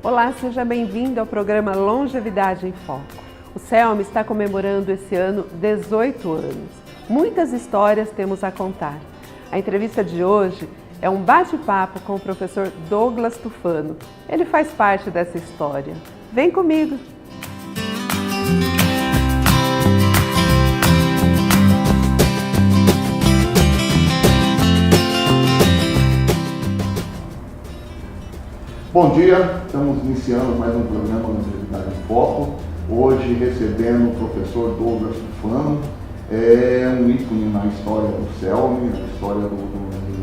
Olá, seja bem-vindo ao programa Longevidade em Foco. O CELM está comemorando esse ano 18 anos. Muitas histórias temos a contar. A entrevista de hoje é um bate-papo com o professor Douglas Tufano. Ele faz parte dessa história. Vem comigo! Bom dia, estamos iniciando mais um programa Longevidade em Foco. Hoje recebendo o professor Douglas Tufano, um ícone na história do CELM, na história do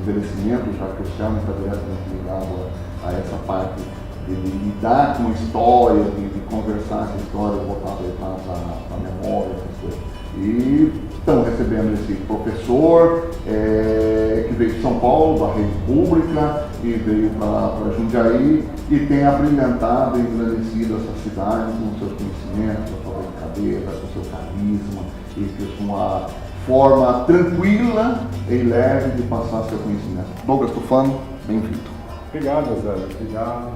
envelhecimento, já que o CELM está diretamente ligado a essa parte de lidar com a história, de conversar essa história voltada para a memória, essas coisas. E estamos recebendo esse professor que veio de São Paulo, da rede pública, e veio para Jundiaí e tem abrilhantado e engrandecido essa cidade com seus conhecimentos, a sua brincadeira, com seu carisma e com uma forma tranquila e leve de passar seu conhecimento. Douglas Tufano, bem-vindo. Obrigado, Zé. Obrigado.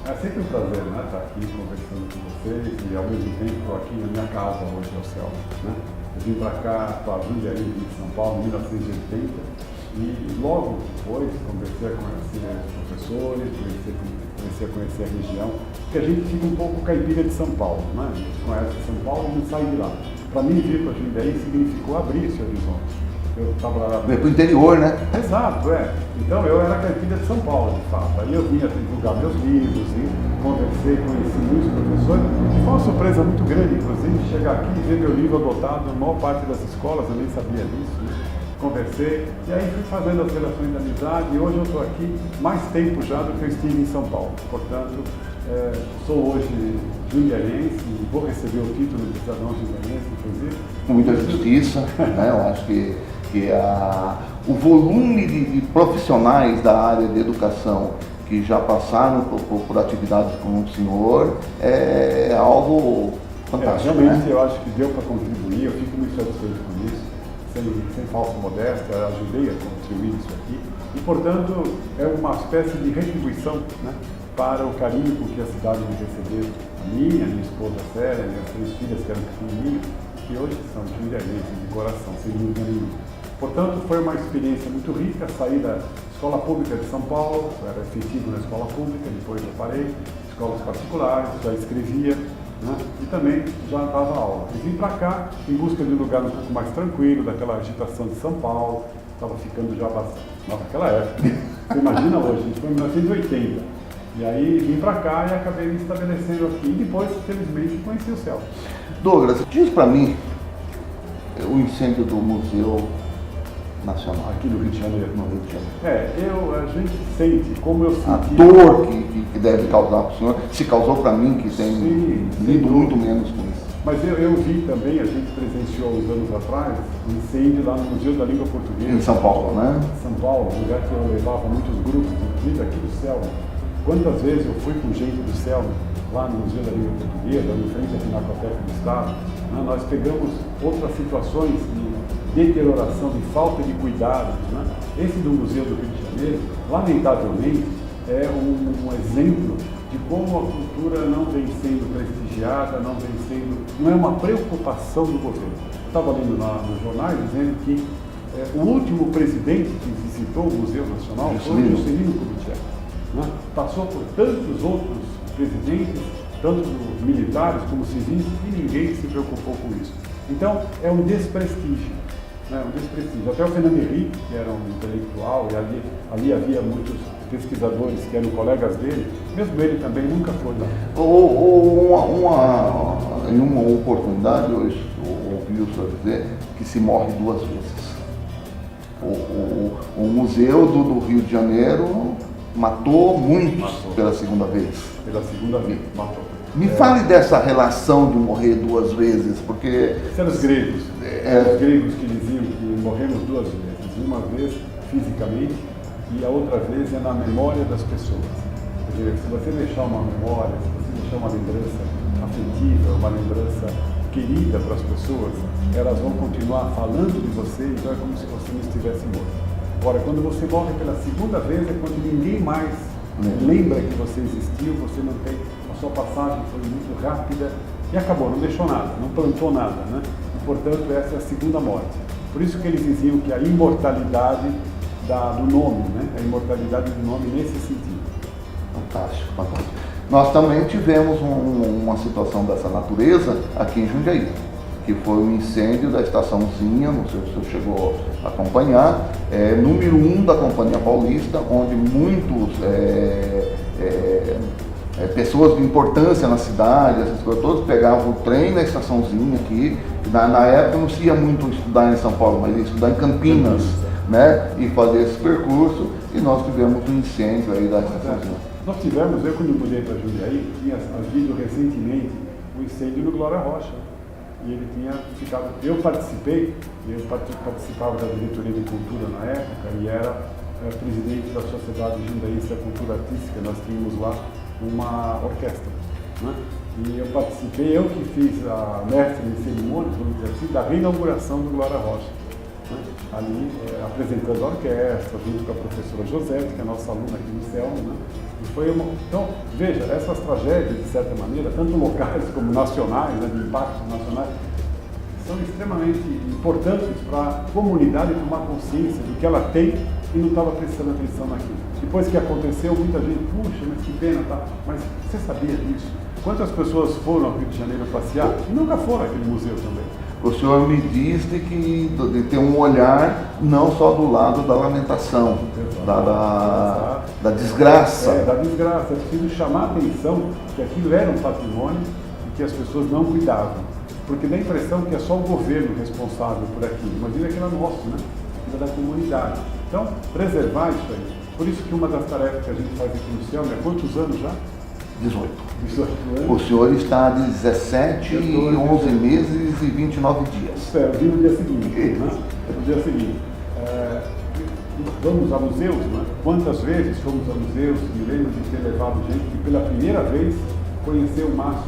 É sempre um prazer, né, estar aqui conversando com vocês e ao mesmo tempo estou aqui na minha casa hoje, ao céu, né? Eu vim para cá, para Jundiaí, de São Paulo, em 1980 e logo depois comecei a conhecer os professores, comecei a conhecer a região, porque a gente fica um pouco caipira de São Paulo, né? A gente conhece São Paulo e não sai de lá. Para mim, vir para Jundiaí significou abrir esse horizonte. Eu estava Veio para o interior, né? Exato, é. Então eu era caipira de São Paulo, de fato. Aí eu vinha divulgar meus livros e conversei, conheci muitos professores. E foi uma surpresa muito grande, inclusive, chegar aqui e ver meu livro adotado na maior parte das escolas, eu nem sabia disso, né? Conversei, e aí fui fazendo as relações de amizade, e hoje eu estou aqui mais tempo já do que eu estive em São Paulo. Portanto, sou hoje jundiaense e vou receber o título de cidadão jundiaense, inclusive. Com muita justiça, né? Eu acho que o volume de profissionais da área de educação que já passaram por atividades como o senhor é algo fantástico. Realmente, né? eu acho que deu para contribuir, eu fico muito satisfeito com isso, sem falsa modéstia, ajudei a contribuir isso aqui e, portanto, é uma espécie de retribuição, né, para o carinho com que a cidade me recebeu, a minha esposa Célia, minhas 3 filhas que eram pequenininhas, que hoje são jundiaenses de coração, sem dúvida nenhuma. Portanto, foi uma experiência muito rica, saí da escola pública de São Paulo, eu era efetivo na escola pública, depois eu parei, escolas particulares, já escrevia, né? E também já dava aula. E vim para cá em busca de um lugar um pouco mais tranquilo, daquela agitação de São Paulo, estava ficando já bastante, naquela época. Você imagina hoje, isso foi em 1980. E aí vim para cá e acabei me estabelecendo aqui e depois, felizmente, conheci o céu. Douglas, diz para mim o incêndio do Museu Nacional. Aqui no Rio de Janeiro. No Rio de Janeiro. A gente sente, como eu senti... A dor que deve causar para o senhor, se causou para mim, que tem lido muito menos com isso. Mas eu vi também, a gente presenciou uns anos atrás, um incêndio lá no Museu da Língua Portuguesa. Em São Paulo, né? São Paulo, um lugar que eu levava muitos grupos, inclusive aqui do CELM. Quantas vezes eu fui com gente do CELM, lá no Museu da Língua Portuguesa, em frente à Pinacoteca do Estado, né? Nós pegamos outras situações de deterioração, de falta de cuidados, né? Esse do Museu do Rio de Janeiro, lamentavelmente, é um exemplo de como a cultura não vem sendo prestigiada, não é uma preocupação do governo. Eu estava lendo nos jornais dizendo que o último presidente que visitou o Museu Nacional foi o Juscelino Kubitschek, né? Passou por tantos outros presidentes, tanto militares como civis, e ninguém se preocupou com isso. Então, é um desprestígio. Um desprestígio. Até o Fernando Henrique, que era um intelectual, e ali havia muitos pesquisadores que eram colegas dele, mesmo ele também nunca foi lá. Em uma oportunidade, eu ouvi o senhor dizer que se morre 2 vezes. O Museu do Rio de Janeiro matou muitos pela segunda vez. Pela segunda vez, matou. Me fale dessa relação de morrer 2 vezes, porque... Esses eram os gregos. Os gregos que diziam que morremos 2 vezes. Uma vez fisicamente e a outra vez é na memória das pessoas. Quer dizer, se você deixar uma memória, se você deixar uma lembrança afetiva, uma lembrança querida para as pessoas, elas vão continuar falando de você, então é como se você não estivesse morto. Agora, quando você morre pela segunda vez, é quando ninguém mais lembra que você existiu, você não tem, a sua passagem foi muito rápida e acabou, não deixou nada, não plantou nada, né? E, portanto, essa é a segunda morte. Por isso que eles diziam que a imortalidade do nome, né? A imortalidade do nome nesse sentido. Fantástico, fantástico. Nós também tivemos uma situação dessa natureza aqui em Jundiaí, que foi o incêndio da estaçãozinha, não sei se você chegou a acompanhar, número 1 da Companhia Paulista, onde muitos pessoas de importância na cidade, essas coisas todas, pegavam o trem na estaçãozinha aqui. Na época não se ia muito estudar em São Paulo, mas ia estudar em Campinas, né? E fazer esse percurso, e nós tivemos um incêndio aí da estaçãozinha. Nós tivemos, eu quando mudei para Jundiaí, tinha havido recentemente um incêndio no Glória Rocha. E ele tinha ficado. Eu participava da diretoria de cultura na época e era presidente da Sociedade Jundiaense da Cultura Artística. Nós tínhamos lá uma orquestra, né? E eu participei, eu que fiz a mestre de cerimônias, vamos dizer assim, da reinauguração do Glória Rocha, né? Ali apresentando a orquestra, junto com a professora Josete, que é nossa aluna aqui no CELM, né? E foi então, veja, essas tragédias, de certa maneira, tanto locais como nacionais, né, de impactos nacionais, são extremamente importantes para a comunidade tomar consciência do que ela tem e não estava prestando atenção naquilo. Depois que aconteceu, muita gente, puxa, mas que pena, tá? Mas você sabia disso? Quantas pessoas foram ao Rio de Janeiro passear e nunca foram àquele museu também? O senhor me diz de ter um olhar não só do lado da lamentação, da desgraça. Da desgraça. É preciso chamar a atenção que aquilo era um patrimônio e que as pessoas não cuidavam. Porque dá a impressão que é só o governo responsável por aquilo. Imagina que era nosso, né? Aquilo é da comunidade. Então, preservar isso aí. Por isso que uma das tarefas que a gente faz aqui no CELM, há quantos anos já? 18. 18 anos. O senhor está de 17, 11 meses e 29 dias. Eu vi no dia seguinte. Né? No dia seguinte. Vamos a museus, né? Quantas vezes fomos a museus? Me lembro de ter levado gente que pela primeira vez conheceu o MASP,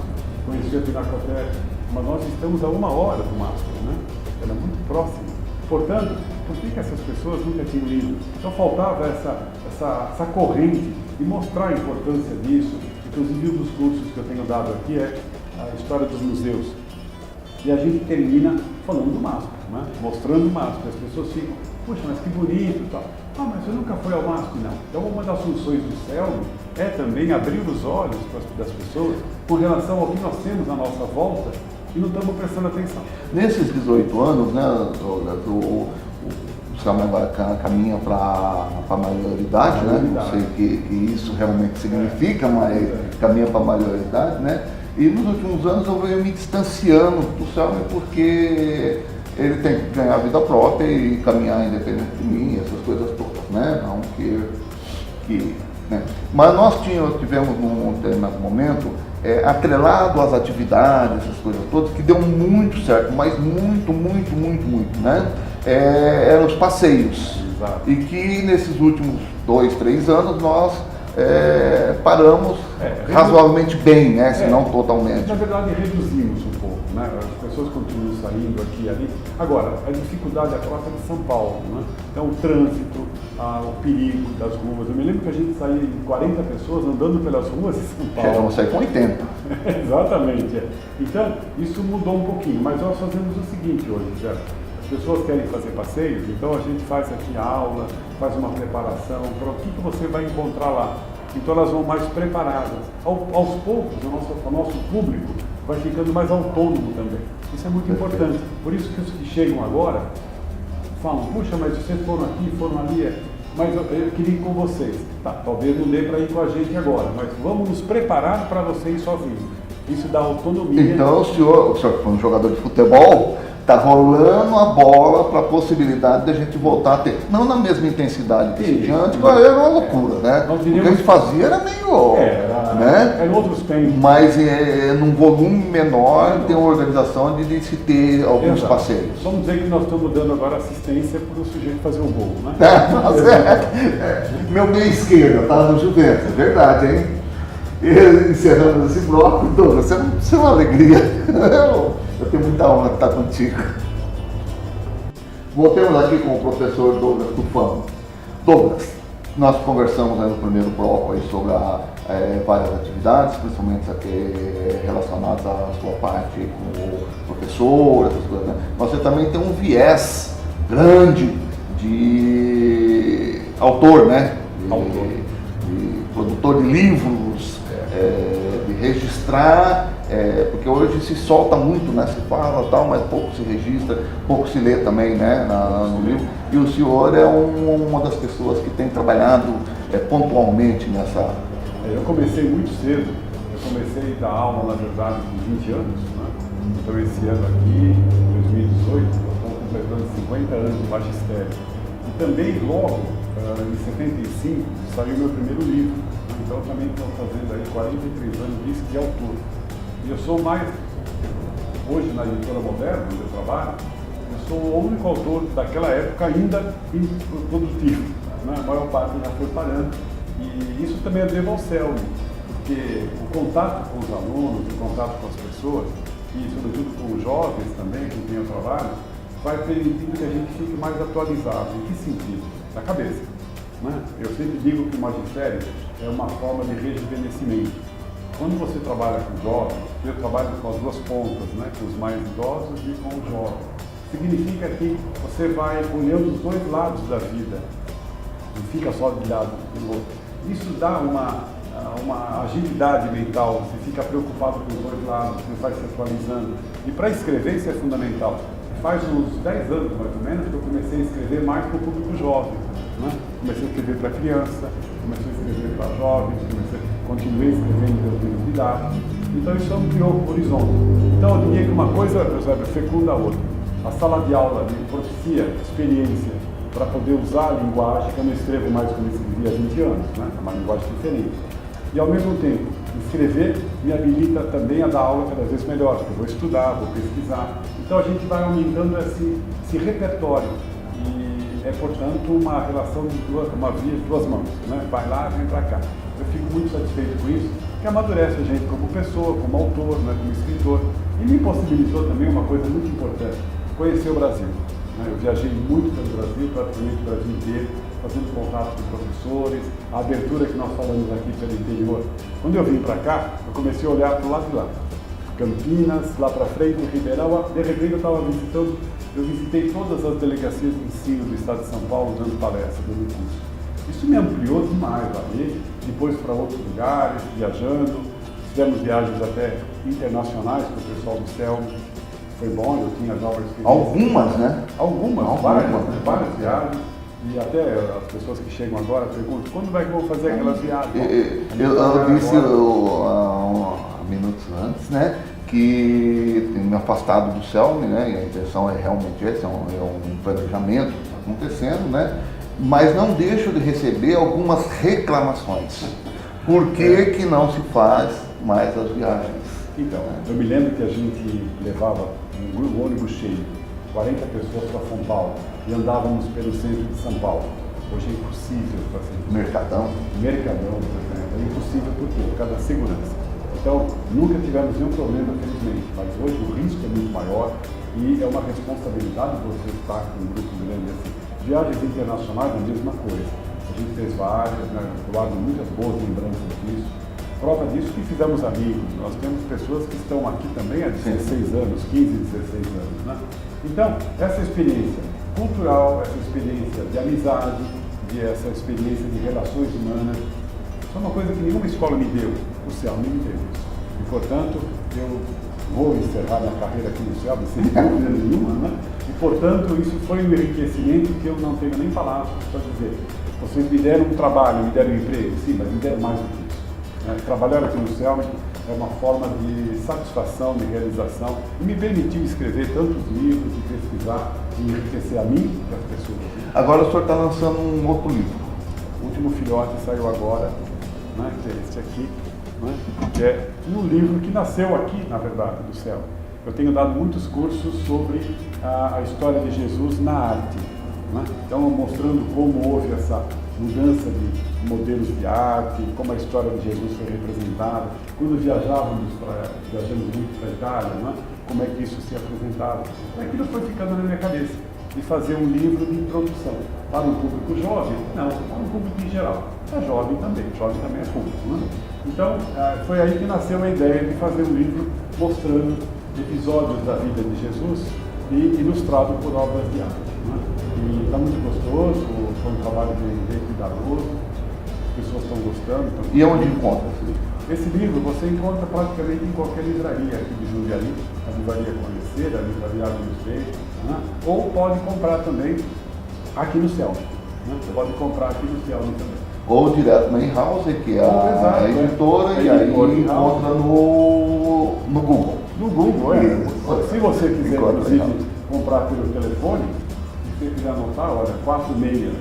conheceu a Pinacoteca, mas nós estamos a 1 hora do MASP, né? Ela é muito próxima. Portanto, por que essas pessoas nunca tinham ido? Então faltava essa corrente e mostrar a importância disso. Inclusive um dos cursos que eu tenho dado aqui é a história dos museus. E a gente termina falando do MASP, né? Mostrando o MASP. As pessoas ficam, puxa, mas que bonito e tal. Ah, mas você nunca foi ao MASP? Não. Então uma das funções do CELM é também abrir os olhos das pessoas com relação ao que nós temos à nossa volta e não estamos prestando atenção. Nesses 18 anos, né, o CELM caminha para a maioridade, né? Não sei o que isso realmente significa, mas caminha para a maioridade, né? E nos últimos anos eu venho me distanciando do CELM porque ele tem que ganhar vida própria e caminhar independente de mim, essas coisas todas, né? Não né? Mas nós tivemos num determinado momento, atrelado às atividades, essas coisas todas, que deu muito certo, mas muito, né? Eram os passeios. Exato. E que nesses últimos 2, 3 anos nós paramos razoavelmente bem, né? Se não totalmente. Na verdade, reduzimos um pouco, né? As pessoas continuam saindo aqui e ali. Agora, a dificuldade é a própria de São Paulo, né? Então, o trânsito, o perigo das ruas. Eu me lembro que a gente saía de 40 pessoas andando pelas ruas de São Paulo. Vamos sair com 80. Exatamente. Então, isso mudou um pouquinho, mas nós fazemos o seguinte hoje, Zé. As pessoas querem fazer passeios, então a gente faz aqui a aula, faz uma preparação para o que você vai encontrar lá. Então elas vão mais preparadas. Aos poucos, o nosso público vai ficando mais autônomo também. Isso é muito importante. Por isso que os que chegam agora falam, puxa, mas vocês foram aqui, foram ali, mas eu queria ir com vocês. Tá, talvez não dê para ir com a gente agora, mas vamos nos preparar para vocês sozinhos. Isso dá autonomia. Então o senhor que foi um jogador de futebol, está rolando a bola para a possibilidade de a gente voltar a ter, não na mesma intensidade que diante, mas era uma loucura, né? O que a gente fazia era meio, né? Eram outros tempos. Mas num volume menor tem uma organização de se ter alguns passeios. Vamos dizer que nós estamos dando agora assistência para o sujeito fazer um gol, né? Meu meia esquerda está no Juventus, é verdade, hein? E, encerrando esse bloco, Douglas, você é uma alegria. Eu tenho muita honra de estar contigo. Voltemos aqui com o professor Douglas Tufano. Douglas, Nós conversamos no primeiro bloco aí sobre várias atividades, principalmente relacionadas à sua parte como professor, essas coisas, né? Você também tem um viés grande de autor, né? De produtor de livros, de registrar, porque hoje se solta muito, né? Se fala tal, mas pouco se registra, pouco se lê também, né? No livro. E o senhor é uma das pessoas que tem trabalhado pontualmente nessa... Eu comecei muito cedo, eu comecei a dar aula, na verdade, com 20 anos, né? Então esse ano aqui, em 2018, eu estou completando 50 anos de magistério. E também logo, em 75, saiu meu primeiro livro. Então eu também estou fazendo aí 43 anos de autor. E eu sou mais, hoje na Editora Moderna, onde eu trabalho, eu sou o único autor daquela época ainda produtivo, né? A maior parte já foi parando. E isso também eu devo ao Selmi, porque o contato com os alunos, o contato com as pessoas, e sobretudo com os jovens também, com quem eu trabalho, vai permitindo que a gente fique mais atualizado. Em que sentido? Na cabeça, né? Eu sempre digo que o magistério é uma forma de rejuvenescimento. Quando você trabalha com jovens, eu trabalho com as duas pontas, né? Com os mais idosos e com os jovens. Significa que você vai olhando os dois lados da vida, não fica só de lado do outro. Isso dá uma agilidade mental, você fica preocupado com os dois lados, você vai se atualizando. E para escrever isso é fundamental. Faz uns 10 anos, mais ou menos, que eu comecei a escrever mais para o público jovem, né? Comecei a escrever para criança, comecei a escrever para jovens, continuei escrevendo meus livros didáticos. Então isso ampliou o horizonte. Então eu diria que uma coisa, Eusébio, fecunda a outra. A sala de aula me propicia experiência para poder usar a linguagem, que eu não escrevo mais como eu escrevia há 20 anos, né? É uma linguagem diferente. E ao mesmo tempo, escrever me habilita também a dar aula cada vez melhor, porque eu vou estudar, vou pesquisar. Então a gente vai aumentando esse repertório. E é, portanto, uma relação uma via de duas mãos, né? Vai lá, vem para cá. Eu fico muito satisfeito com isso, que amadurece a gente como pessoa, como autor, né? Como escritor. E me possibilitou também uma coisa muito importante, conhecer o Brasil. Eu viajei muito pelo Brasil, praticamente o Brasil inteiro, fazendo contato com professores, a abertura que nós falamos aqui pelo interior. Quando eu vim para cá, eu comecei a olhar para o lado de lá. Campinas, lá para frente, Ribeirão, de repente eu visitei todas as delegacias de ensino do estado de São Paulo, dando palestra, dando curso. Isso me ampliou demais ali, depois para outros lugares, viajando, fizemos viagens até internacionais com o pessoal do Selmi. Foi bom, eu tinha já uma experiência. Algumas, né? Várias viagens. E até as pessoas que chegam agora perguntam, quando vai que eu vou fazer aquelas viagens? Eu disse minutos antes, né, que tenho me afastado do Selmi, né, e a intenção é realmente esse, é um planejamento acontecendo, né, mas não deixo de receber algumas reclamações. Por que não se faz mais as viagens? Então, eu me lembro que a gente levava um ônibus cheio, 40 pessoas para São Paulo, e andávamos pelo centro de São Paulo. Hoje é impossível fazer isso. Mercadão, por exemplo. É impossível por quê? Por causa da segurança. Então, nunca tivemos nenhum problema, felizmente, mas hoje o risco é muito maior e é uma responsabilidade você estar com um grupo grande assim. Viagens internacionais é a mesma coisa. A gente fez várias, né? Guardo muitas boas lembranças disso. Prova disso que fizemos amigos. Nós temos pessoas que estão aqui também há 16 anos, 15, 16 anos, né? Então, essa experiência cultural, essa experiência de amizade, essa experiência de relações humanas, isso é uma coisa que nenhuma escola me deu. O Selmi me deu isso. E, portanto, eu vou encerrar minha carreira aqui no Selmi sem dúvida nenhuma, né? E, portanto, isso foi um enriquecimento que eu não tenho nem palavras para dizer. Vocês me deram um trabalho, me deram um emprego, sim, mas me deram mais do que isso. Trabalhar aqui no Selmi é uma forma de satisfação, de realização e me permitiu escrever tantos livros e pesquisar e enriquecer a mim e as pessoas. Agora o senhor está lançando um outro livro. O último filhote saiu agora, né, que é este aqui, né, que é um livro que nasceu aqui, na verdade, do Selmi. Eu tenho dado muitos cursos sobre a história de Jesus na arte, né? Então mostrando como houve essa mudança de modelos de arte, como a história de Jesus foi representada. Quando viajamos muito para a Itália, né? Como é que isso se apresentava. Aquilo foi ficando na minha cabeça. de fazer um livro de introdução. Para um público jovem? Não, para um público em geral. Para jovem também é público. Né? Então, foi aí que nasceu a ideia de fazer um livro mostrando episódios da vida de Jesus e ilustrado por obras de arte. Né? E está muito gostoso, foi um trabalho bem cuidadoso, as pessoas estão gostando. E onde encontra esse livro? Esse livro você encontra praticamente em qualquer livraria aqui de Jundiaí, a livraria Conhecer, a livraria Agroindústria, né? Ou pode comprar também aqui no Celm. Né? Você pode comprar aqui no Celm também. Ou direto na In-House, que é a editora, e aí encontra no Google. No Google, Se você quiser, inclusive, comprar pelo telefone, se você quiser anotar, olha, 4607-8747.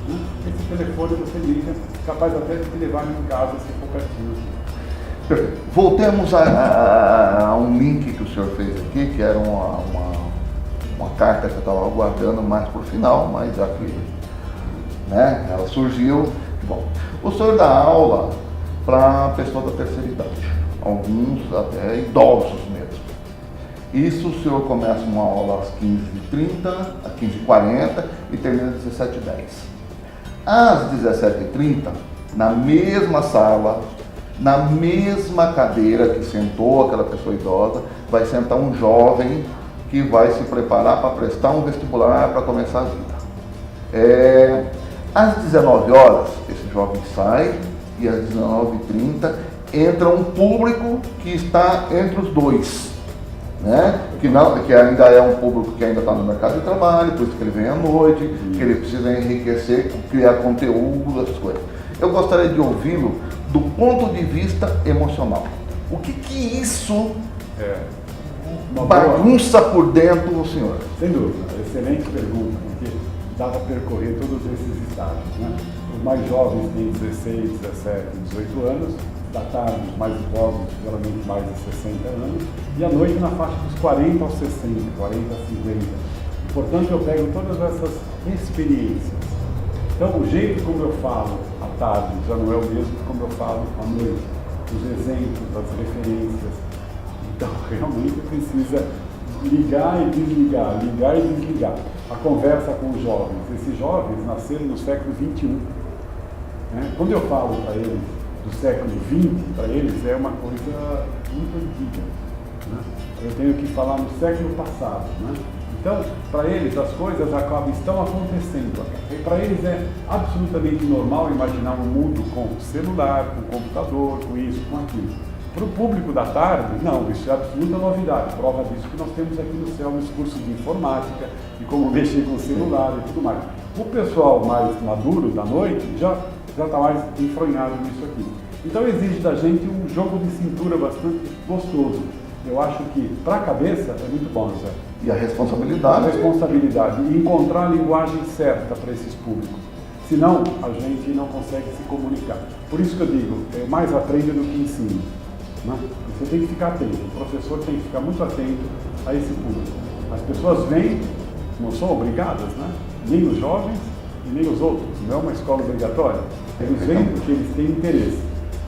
Né? Esse telefone você liga, capaz até de te levar em casa se for pertinho. Perfeito. Voltemos a um link que o senhor fez aqui, que era uma carta que eu estava aguardando mais para o final, mas já que ela surgiu. Bom, o senhor dá aula para pessoas da terceira idade, alguns até idosos mesmo. Isso o senhor começa uma aula às 15h30, às 15h40 e termina às 17h10. Às 17h30, na mesma sala, na mesma cadeira que sentou aquela pessoa idosa, vai sentar um jovem que vai se preparar para prestar um vestibular para começar a vida. Às 19 horas, esse jovem sai e às 19h30 entra um público que está entre os dois, né? Que ainda é um público que ainda está no mercado de trabalho, por isso que ele vem à noite, que ele precisa enriquecer, criar conteúdo, essas coisas. Eu gostaria de ouvi-lo do ponto de vista emocional. O que isso bagunça por dentro do senhor? Sem dúvida, excelente pergunta, porque dá para percorrer todos esses estágios. Né? Os mais jovens têm 16, 17, 18 anos, da tarde os mais idosos, geralmente mais de 60 anos, e à noite na faixa dos 40 aos 60, 40 a 50. Portanto, eu pego todas essas experiências. Então, o jeito como eu falo à tarde já não é o mesmo como eu falo à noite. Os exemplos, as referências. Então, realmente precisa ligar e desligar, ligar e desligar. A conversa com os jovens. Esses jovens nasceram no século XXI. Né? Quando eu falo para eles do século XX, para eles é uma coisa muito antiga. Né? Eu tenho que falar no século passado. Né? Então, para eles, as coisas estão acontecendo. Para eles é absolutamente normal imaginar um mundo com celular, com computador, com isso, com aquilo. Para o público da tarde, não, isso é absoluta novidade. Prova disso que nós temos aqui no CELM os cursos de informática, de como mexer com o celular e tudo mais. O pessoal mais maduro da noite já está mais enfronhado nisso aqui. Então, exige da gente um jogo de cintura bastante gostoso. Eu acho que, para a cabeça, é muito bom, Zé. E a responsabilidade? A responsabilidade. E encontrar a linguagem certa para esses públicos. Senão, a gente não consegue se comunicar. Por isso que eu digo, mais aprende do que ensina. Né? Você tem que ficar atento. O professor tem que ficar muito atento a esse público. As pessoas vêm, não são obrigadas, né? Nem os jovens e nem os outros. Não é uma escola obrigatória. Eles vêm porque eles têm interesse.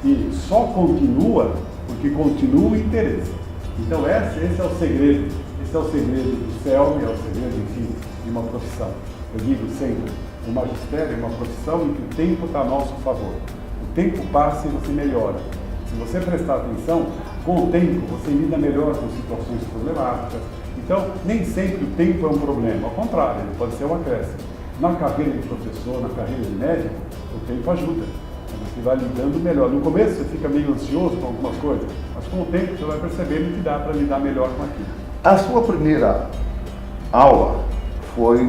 E só continua porque continua o interesse. Então esse é o segredo. Esse é o segredo do CELM, é o segredo, enfim, de uma profissão. Eu digo sempre, o magistério é uma profissão em que o tempo está a nosso favor. O tempo passa e você melhora. Se você prestar atenção, com o tempo você lida melhor com situações problemáticas. Então, nem sempre o tempo é um problema. Ao contrário, ele pode ser um acréscimo. Na carreira de professor, na carreira de médico, o tempo ajuda. Você vai lidando melhor. No começo você fica meio ansioso com algumas coisas, mas com o tempo você vai percebendo que dá para lidar melhor com aquilo. A sua primeira aula foi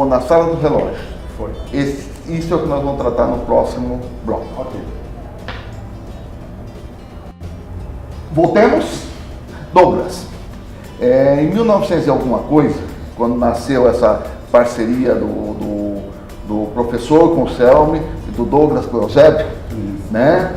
na sala do relógio. Foi. Isso é o que nós vamos tratar no próximo bloco. Ok. Voltemos. Douglas, em 1900 e alguma coisa, quando nasceu essa parceria do professor com o CELM e do Douglas com o Eusébio, né?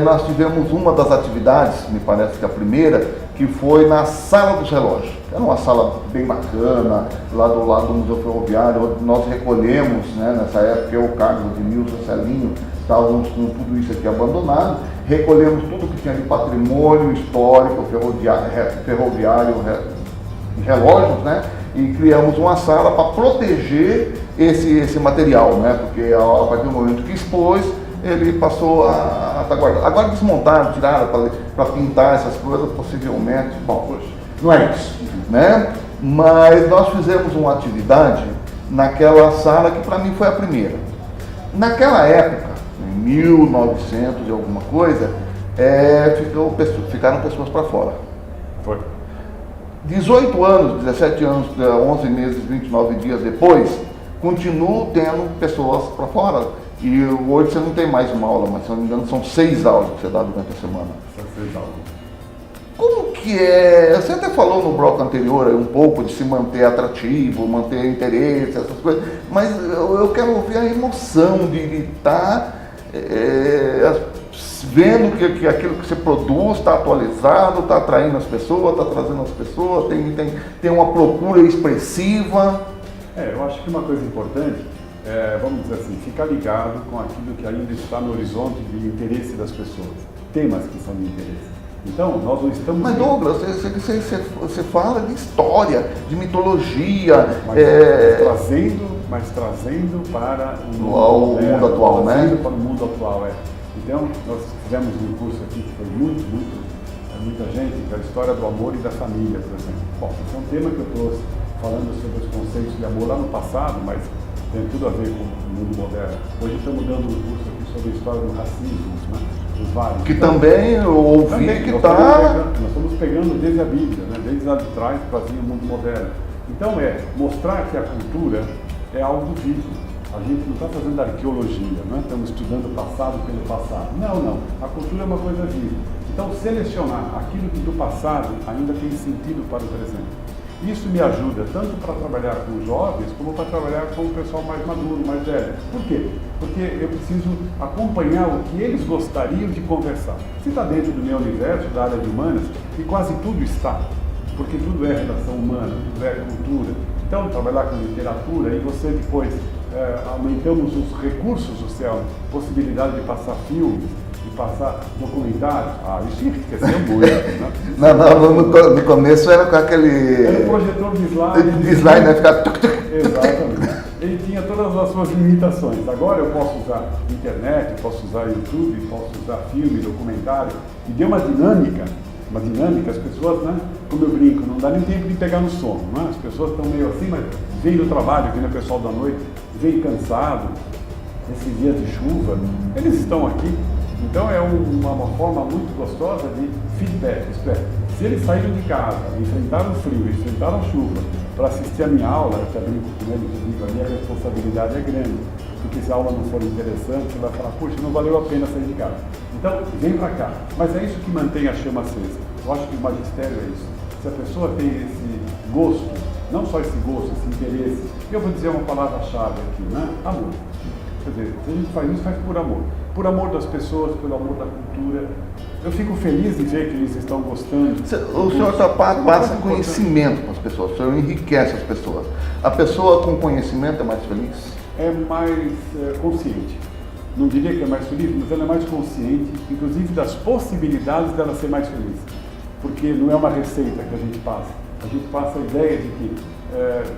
Nós tivemos uma das atividades, me parece que a primeira, que foi na Sala dos Relógios. Era uma sala bem bacana, lá do lado do Museu Ferroviário, onde nós recolhemos, né, nessa época, eu, o Carlos, o Edmilson, o Celinho, estávamos com tudo isso aqui abandonado, recolhemos tudo que tinha de patrimônio histórico, ferroviário, relógios, né? E criamos uma sala para proteger esse material, né? Porque a partir do momento que expôs, ele passou a estar guardado. Agora desmontaram, tiraram para pintar essas coisas, possivelmente. Bom, não é isso, né? Mas nós fizemos uma atividade naquela sala que para mim foi a primeira. Naquela época, em 1900 e alguma coisa, ficaram pessoas para fora. Foi. 18 anos, 17 anos, 11 meses, 29 dias depois, continuo tendo pessoas para fora. E hoje você não tem mais uma aula, mas se não me engano são 6 aulas que você dá durante a semana. São 6 aulas. Como que é? Você até falou no bloco anterior um pouco de se manter atrativo, manter interesse, essas coisas, mas eu quero ouvir a emoção de estar vendo que aquilo que você produz está atualizado, está atraindo as pessoas, está trazendo as pessoas, tem uma procura expressiva. Eu acho que uma coisa importante vamos dizer assim, ficar ligado com aquilo que ainda está no horizonte de interesse das pessoas, temas que são de interesse. Então, nós não estamos... Mas Douglas, você fala de história, de mitologia... Mas trazendo para o mundo atual, né? Trazendo para o mundo atual, Então, nós fizemos um curso aqui que foi muita gente, que é a história do amor e da família, por exemplo. Bom, esse é um tema que eu trouxe falando sobre os conceitos de amor lá no passado, mas tem tudo a ver com o mundo moderno. Hoje estamos dando um curso aqui sobre a história do racismo, né? Dos vários. Que também eu ouvi que está... Nós estamos pegando desde a Bíblia, né? Desde lá de trás para vir o mundo moderno. Então mostrar que a cultura é algo vivo. A gente não está fazendo arqueologia, não é? Estamos estudando o passado pelo passado. Não. A cultura é uma coisa viva. Então selecionar aquilo que do passado ainda tem sentido para o presente. Isso me ajuda tanto para trabalhar com os jovens, como para trabalhar com o pessoal mais maduro, mais velho. Por quê? Porque eu preciso acompanhar o que eles gostariam de conversar. Se está dentro do meu universo, da área de humanas, e quase tudo está, porque tudo é redação humana, tudo é cultura. Então, trabalhar com literatura, e você depois, aumentamos os recursos do céu, possibilidade de passar filmes, de passar documentários, isso enriqueceu muito, né? No começo era com aquele... Era um projetor de slide. De slide, né? Ficava... Exatamente. Ele tinha todas as suas limitações. Agora eu posso usar internet, posso usar YouTube, posso usar filme, documentário, e deu uma dinâmica, as pessoas, né? Como eu brinco, não dá nem tempo de pegar no sono, né? As pessoas estão meio assim, mas vem do trabalho, vem o pessoal da noite, vem cansado, esses dias de chuva, eles estão aqui. Então é uma forma muito gostosa de feedback, isto é, se eles saíram de casa, enfrentaram o frio, enfrentaram a chuva, para assistir a minha aula, eu até brinco com eles, eu digo, a minha responsabilidade é grande, porque se a aula não for interessante, você vai falar, puxa, não valeu a pena sair de casa. Então, vem para cá. Mas é isso que mantém a chama acesa. Eu acho que o magistério é isso. Se a pessoa tem esse gosto, não só esse gosto, esse interesse, eu vou dizer uma palavra-chave aqui, né? Amor. Quer dizer, se a gente faz isso, faz por amor. Por amor das pessoas, pelo amor da cultura. Eu fico feliz em ver que eles estão gostando. O senhor passa conhecimento para as pessoas, o senhor enriquece as pessoas. A pessoa com conhecimento é mais feliz? É mais consciente. Não diria que é mais feliz, mas ela é mais consciente, inclusive das possibilidades dela ser mais feliz. Porque não é uma receita que a gente passa. A gente passa a ideia de que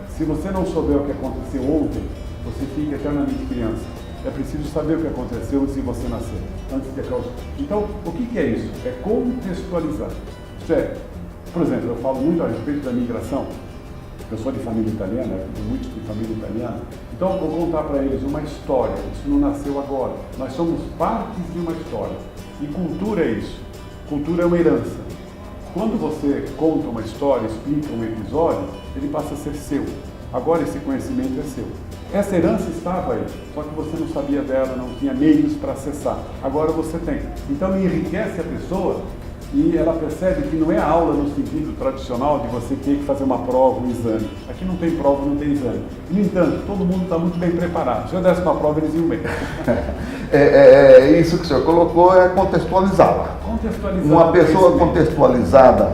se você não souber o que aconteceu ontem, você fica eternamente criança. É preciso saber o que aconteceu antes de você nascer, antes de acabar. Então, o que é isso? É contextualizar. Isto é, por exemplo, eu falo muito a respeito da migração. Eu sou de família italiana, tenho muitos de família italiana. Então, eu vou contar para eles uma história. Isso não nasceu agora. Nós somos partes de uma história. E cultura é isso. Cultura é uma herança. Quando você conta uma história, explica um episódio, ele passa a ser seu. Agora esse conhecimento é seu. Essa herança estava aí, só que você não sabia dela, não tinha meios para acessar. Agora você tem. Então enriquece a pessoa e ela percebe que não é a aula no sentido tradicional de você ter que fazer uma prova, um exame. Aqui não tem prova, não tem exame. No entanto, todo mundo está muito bem preparado. Se eu desse uma prova, eles iam bem. Isso que o senhor colocou é contextualizá-la. Contextualizar. Uma pessoa contextualizada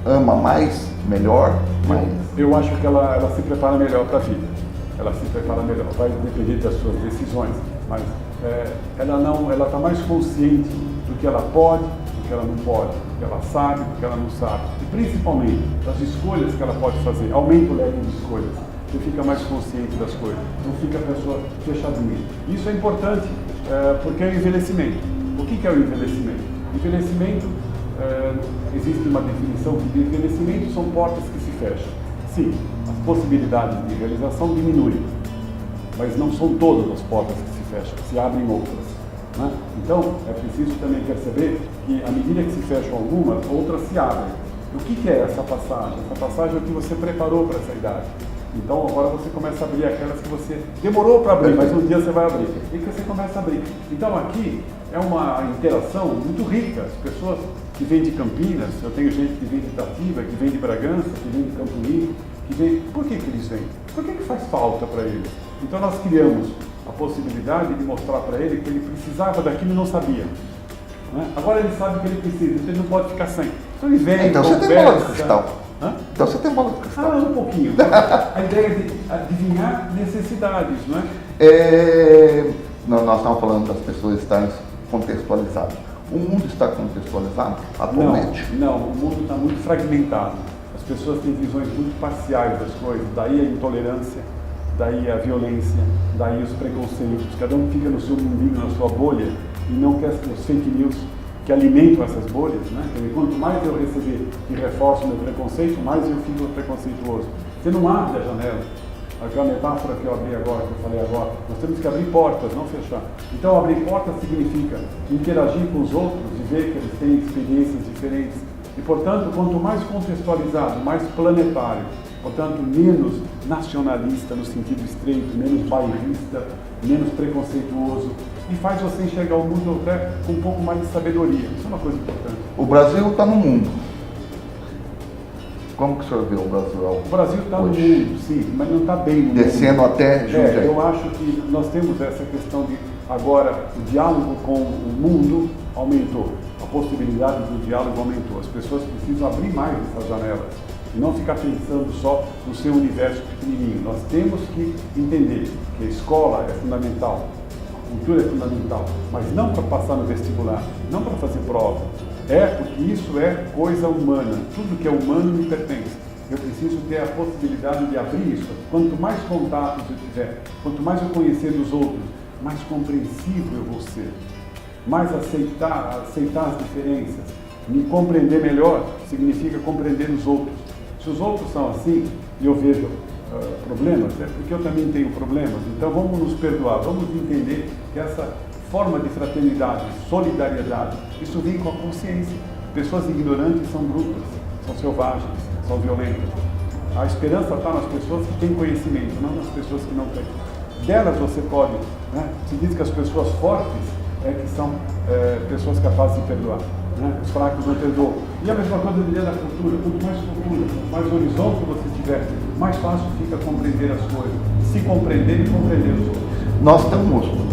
ama mais, melhor, mais. Eu acho que ela se prepara melhor para a vida. Ela se prepara melhor, vai depender das suas decisões. mas ela está mais consciente do que ela pode, do que ela não pode, do que ela sabe, do que ela não sabe. E principalmente das escolhas que ela pode fazer. Aumenta o leque de escolhas. Você fica mais consciente das coisas. Não fica a pessoa fechadinha. Isso é importante porque é o envelhecimento. O que é o envelhecimento? Envelhecimento, existe uma definição que de envelhecimento são portas que se fecham. Sim, as possibilidades de realização diminuem, mas não são todas as portas que se fecham, se abrem outras. Né? Então, é preciso também perceber que, à medida que se fecham algumas, outras se abrem. O que é essa passagem? Essa passagem é o que você preparou para essa idade. Então, agora você começa a abrir aquelas que você demorou para abrir, mas um dia você vai abrir. E que você começa a abrir. Então, aqui é uma interação muito rica. As pessoas que vêm de Campinas, eu tenho gente que vem de Itatiba, que vem de Bragança, que vem de Campo Limpo, que vem... Por que eles vêm? Por que faz falta para eles? Então, nós criamos a possibilidade de mostrar para ele que ele precisava daquilo e não sabia. Né? Agora ele sabe que ele precisa, então ele não pode ficar sem. Então ele vem, então conversa, você tem bola de cristal. Hã? Então você tem bola de cristal. Um pouquinho. A ideia é de adivinhar necessidades, não é? Nós estamos falando das pessoas estarem contextualizadas. O mundo está contextualizado atualmente? Não, o mundo está muito fragmentado. As pessoas têm visões muito parciais das coisas. Daí a intolerância, daí a violência, daí os preconceitos. Cada um fica no seu mundinho, na sua bolha, e não quer os fake news que alimentam essas bolhas, né? Quanto mais eu receber e reforço o meu preconceito, mais eu fico preconceituoso. Você não abre a janela. Aquela metáfora que eu abri agora, que eu falei agora, nós temos que abrir portas, não fechar. Então, abrir portas significa interagir com os outros e ver que eles têm experiências diferentes. E, portanto, quanto mais contextualizado, mais planetário, portanto, menos nacionalista no sentido estreito, menos bairrista, menos preconceituoso, e faz você enxergar o mundo até com um pouco mais de sabedoria. Isso é uma coisa importante. O Brasil está no mundo. Como que o senhor vê o Brasil? O Brasil está no mundo, sim, mas não está bem no mundo. Descendo até Jundiaí. Eu acho que nós temos essa questão de, agora, o diálogo com o mundo aumentou. A possibilidade do diálogo aumentou. As pessoas precisam abrir mais essas janelas e não ficar pensando só no seu universo pequenininho. Nós temos que entender que a escola é fundamental, a cultura é fundamental, mas não para passar no vestibular, não para fazer prova. Porque isso é coisa humana. Tudo que é humano me pertence. Eu preciso ter a possibilidade de abrir isso. Quanto mais contatos eu tiver, quanto mais eu conhecer dos outros, mais compreensivo eu vou ser. Mais aceitar as diferenças. Me compreender melhor significa compreender os outros. Se os outros são assim e eu vejo problemas, é porque eu também tenho problemas. Então vamos nos perdoar, vamos entender que essa forma de fraternidade, solidariedade, isso vem com a consciência. Pessoas ignorantes são brutas, são selvagens, são violentas. A esperança está nas pessoas que têm conhecimento, não nas pessoas que não têm. Delas você pode, né? Se diz que as pessoas fortes que são pessoas capazes de perdoar. Né? Os fracos não perdoam. E a mesma coisa eu diria da cultura. Quanto mais cultura, quanto mais horizonte você tiver, mais fácil fica compreender as coisas. Se compreender e compreender os outros. Nós temos...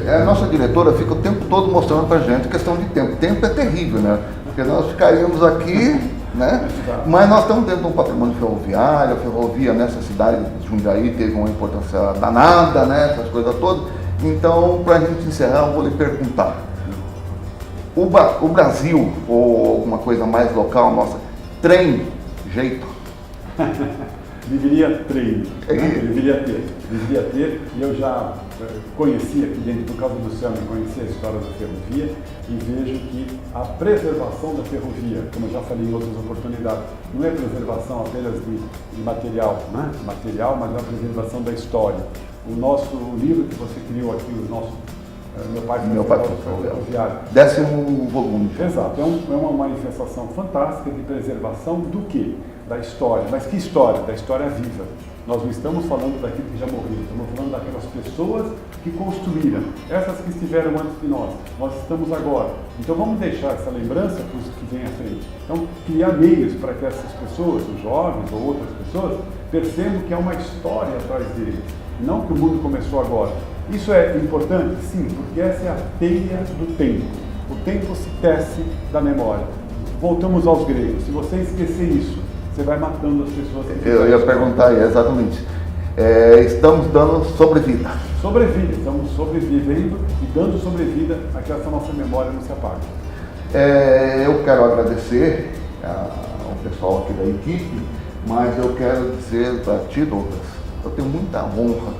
A nossa diretora fica o tempo todo mostrando para a gente questão de tempo. Tempo é terrível, né? Porque nós ficaríamos aqui, né? Mas nós estamos dentro de um patrimônio ferroviário. A ferrovia nessa cidade de Jundiaí teve uma importância danada, né? Essas coisas todas. Então, para a gente encerrar, eu vou lhe perguntar. O Brasil, ou alguma coisa mais local nossa, trem jeito? Deveria ter, deveria ter, e eu já conheci aqui dentro, por causa do CELM, conheci a história da ferrovia e vejo que a preservação da ferrovia, como eu já falei em outras oportunidades, não é preservação apenas de material, né? Material, mas é a preservação da história. O nosso livro que você criou aqui, o nosso Meu Pai foi ferroviário. 10º volume. Exato, é uma manifestação fantástica de preservação do quê? Da história. Mas que história? Da história viva. Nós não estamos falando daquilo que já morreu, estamos falando daquelas pessoas que construíram, essas que estiveram antes de nós. Nós estamos agora. Então vamos deixar essa lembrança para os que vêm à frente. Então, criar meios para que essas pessoas, os jovens ou outras pessoas, percebam que há uma história atrás deles. Não que o mundo começou agora. Isso é importante? Sim, porque essa é a teia do tempo. O tempo se tece da memória. Voltamos aos gregos. Se você esquecer isso, você vai matando as pessoas. Eu ia perguntar aí, exatamente. estamos dando sobrevida. Estamos sobrevivendo e dando sobrevida a que essa nossa memória não se apague. Eu quero agradecer ao pessoal aqui da equipe, mas eu quero dizer para ti, Douglas, eu tenho muita honra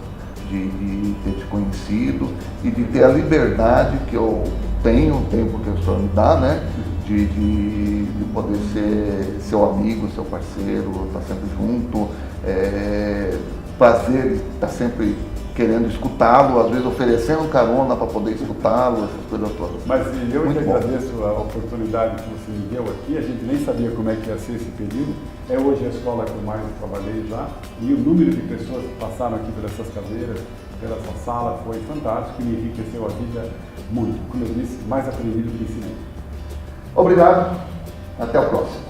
de ter te conhecido e de ter a liberdade que eu tenho, o tempo que o senhor me dá, né? De poder ser seu amigo, seu parceiro, estar sempre junto. Prazer estar sempre querendo escutá-lo, às vezes oferecendo carona para poder escutá-lo, essas coisas todas. Mas eu Muito que bom. agradeço a oportunidade que você me deu aqui, a gente nem sabia como é que ia ser esse período. É hoje a escola que eu mais trabalhei já, e o número de pessoas que passaram aqui por essas cadeiras, pela essa sala, foi fantástico e me enriqueceu a vida muito. Como eu disse, mais aprendido do que ensinei. Obrigado, até o próximo.